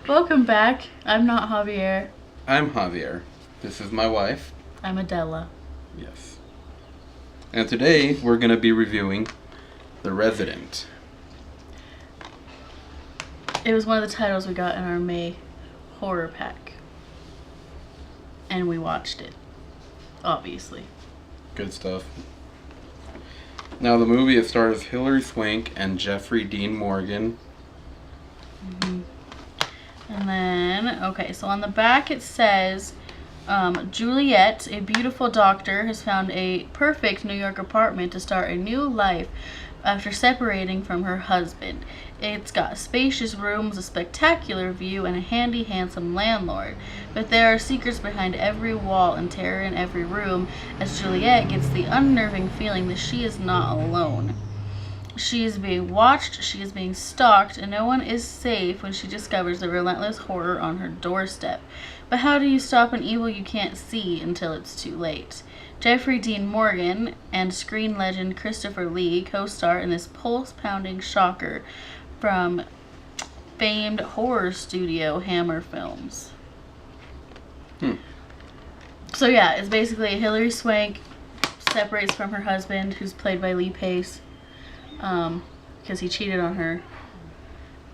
Welcome back. I'm not Javier. I'm Javier. This is my wife. I'm Addella. Yes. And today we're going to be reviewing The Resident. It was one of the titles we got in our May HorrorPack. And we watched it. Obviously. Good stuff. Now the movie, it stars Hilary Swank and Jeffrey Dean Morgan. Mm-hmm. And then, okay, so on the back it says, Juliet, a beautiful doctor, has found a perfect New York apartment to start a new life after separating from her husband. It's got spacious rooms, a spectacular view, and a handy, handsome landlord. But there are secrets behind every wall and terror in every room, as Juliet gets the unnerving feeling that she is not alone. She is being watched, she is being stalked, and no one is safe when she discovers the relentless horror on her doorstep. But how do you stop an evil you can't see until it's too late? Jeffrey Dean Morgan and screen legend Christopher Lee co-star in this pulse-pounding shocker from famed horror studio Hammer Films. So yeah, it's basically Hilary Swank separates from her husband, who's played by Lee Pace, because he cheated on her,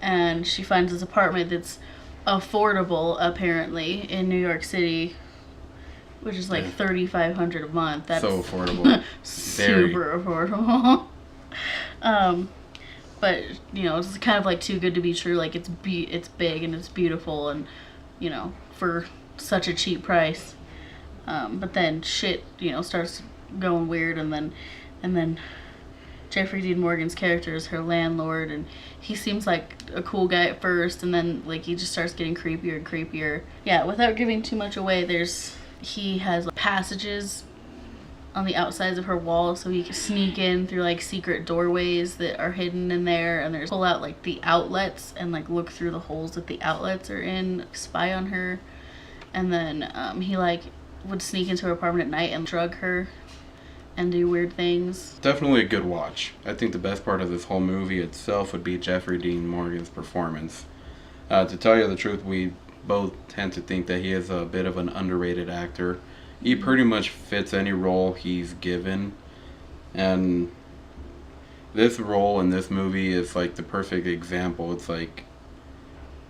and she finds this apartment that's affordable apparently in New York City, which is like $3,500 a month. That's so affordable. super affordable. But you know, it's kind of like too good to be true. Like it's big and it's beautiful, and you know, for such a cheap price. But then shit, you know, starts going weird, and then Jeffrey Dean Morgan's character is her landlord, and he seems like a cool guy at first, and then like he just starts getting creepier and creepier. Yeah, without giving too much away, he has like, passages on the outsides of her walls, so he can sneak in through like secret doorways that are hidden in there, and pull out like the outlets and like look through the holes that the outlets are in, spy on her, and then he like would sneak into her apartment at night and drug her and do weird things. Definitely a good watch. I think the best part of this whole movie itself would be Jeffrey Dean Morgan's performance. To tell you the truth, we both tend to think that he is a bit of an underrated actor. He pretty much fits any role he's given, and this role in this movie is like the perfect example. It's like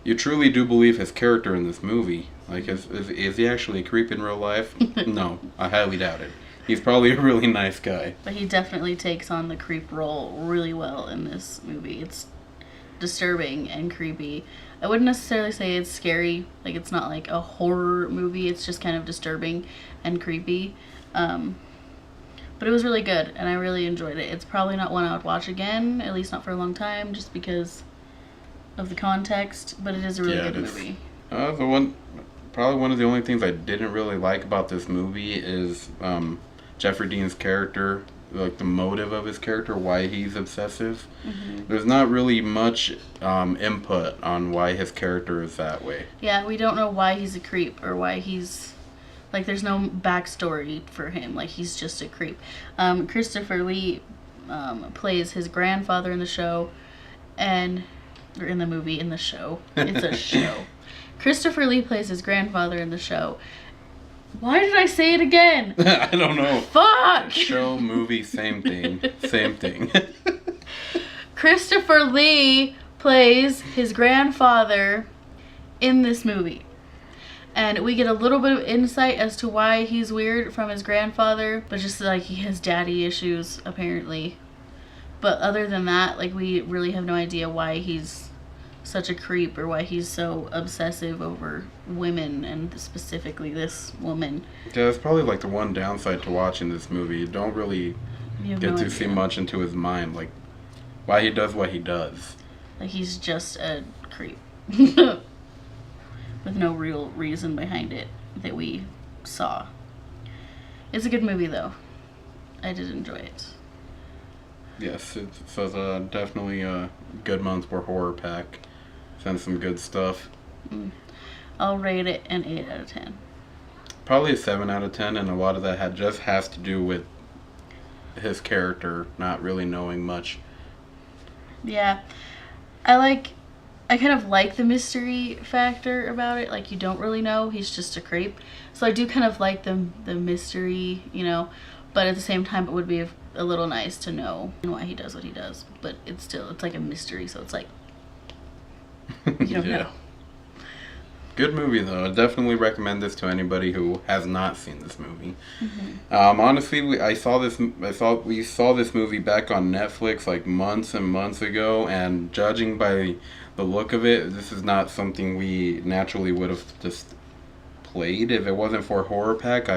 you truly do believe his character in this movie. Like, is he actually a creep in real life? No, I highly doubt it. He's probably a really nice guy. But he definitely takes on the creep role really well in this movie. It's disturbing and creepy. I wouldn't necessarily say it's scary. Like, it's not like a horror movie. It's just kind of disturbing and creepy. But it was really good, and I really enjoyed it. It's probably not one I would watch again, at least not for a long time, just because of the context. But it is a really good movie. Probably one of the only things I didn't really like about this movie is Jeffrey Dean's character, like the motive of his character, why he's obsessive. Mm-hmm. There's not really much input on why his character is that way. Yeah, we don't know why he's a creep or why he's like, there's no backstory for him. Like, he's just a creep. Christopher Lee plays his grandfather in the show, or in the movie, in the show. It's a show. Christopher Lee plays his grandfather in the show. Why did I say it again? I don't know. Fuck! Show, movie, same thing. Same thing. Christopher Lee plays his grandfather in this movie. And we get a little bit of insight as to why he's weird from his grandfather. But just like he has daddy issues, apparently. But other than that, like, we really have no idea why he's such a creep or why he's so obsessive over women, and specifically this woman. Yeah, that's probably like the one downside to watching this movie. You don't really get to see much into his mind, like why he does what he does. Like, he's just a creep with no real reason behind it that we saw. It's a good movie though. I did enjoy it. Yes, it's definitely a good month for HorrorPack. Send some good stuff. I'll rate it an 8 out of 10. Probably a 7 out of 10, and a lot of that has to do with his character not really knowing much. Yeah. I I kind of like the mystery factor about it. Like, you don't really know. He's just a creep. So I do kind of like the mystery, you know. But at the same time, it would be a little nice to know why he does what he does. But it's like a mystery. So it's like, you don't know. Good movie though. I definitely recommend this to anybody who has not seen this movie. Mm-hmm. Honestly, we saw this movie back on Netflix like months and months ago, and judging by the look of it, this is not something we naturally would have just played. If it wasn't for HorrorPack,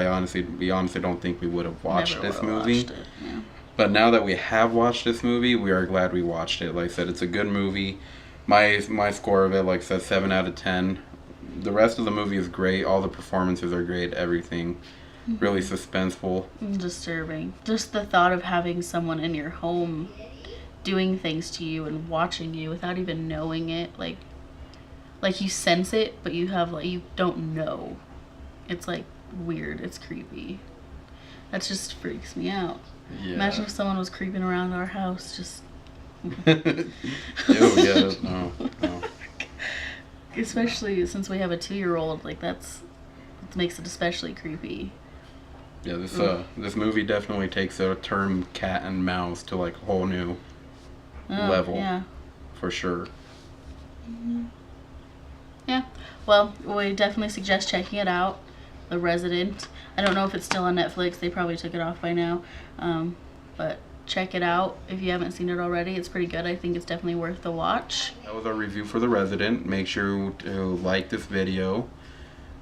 we honestly don't think we would have watched this movie. Watched it, yeah. But now that we have watched this movie, we are glad we watched it. Like I said, it's a good movie. My score of it, like I said, 7 out of 10. The rest of the movie is great. All the performances are great. Everything. Really suspenseful. Disturbing. Just the thought of having someone in your home doing things to you and watching you without even knowing it. Like you sense it, but you don't know. It's like weird. It's creepy. That just freaks me out. Yeah. Imagine if someone was creeping around our house just... Ew, yeah, no. Especially since we have a 2-year-old, like it makes it especially creepy. Yeah, this movie definitely takes a term cat and mouse to like a whole new level. Yeah. For sure. Mm-hmm. Yeah. Well, we definitely suggest checking it out. The Resident. I don't know if it's still on Netflix. They probably took it off by now. But check it out if you haven't seen it already. It's pretty good. I think it's definitely worth the watch. That was our review for The Resident. Make sure to like this video.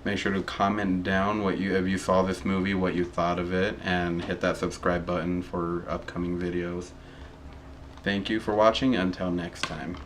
Make sure to comment down if you saw this movie, what you thought of it, and hit that subscribe button for upcoming videos. Thank you for watching. Until next time.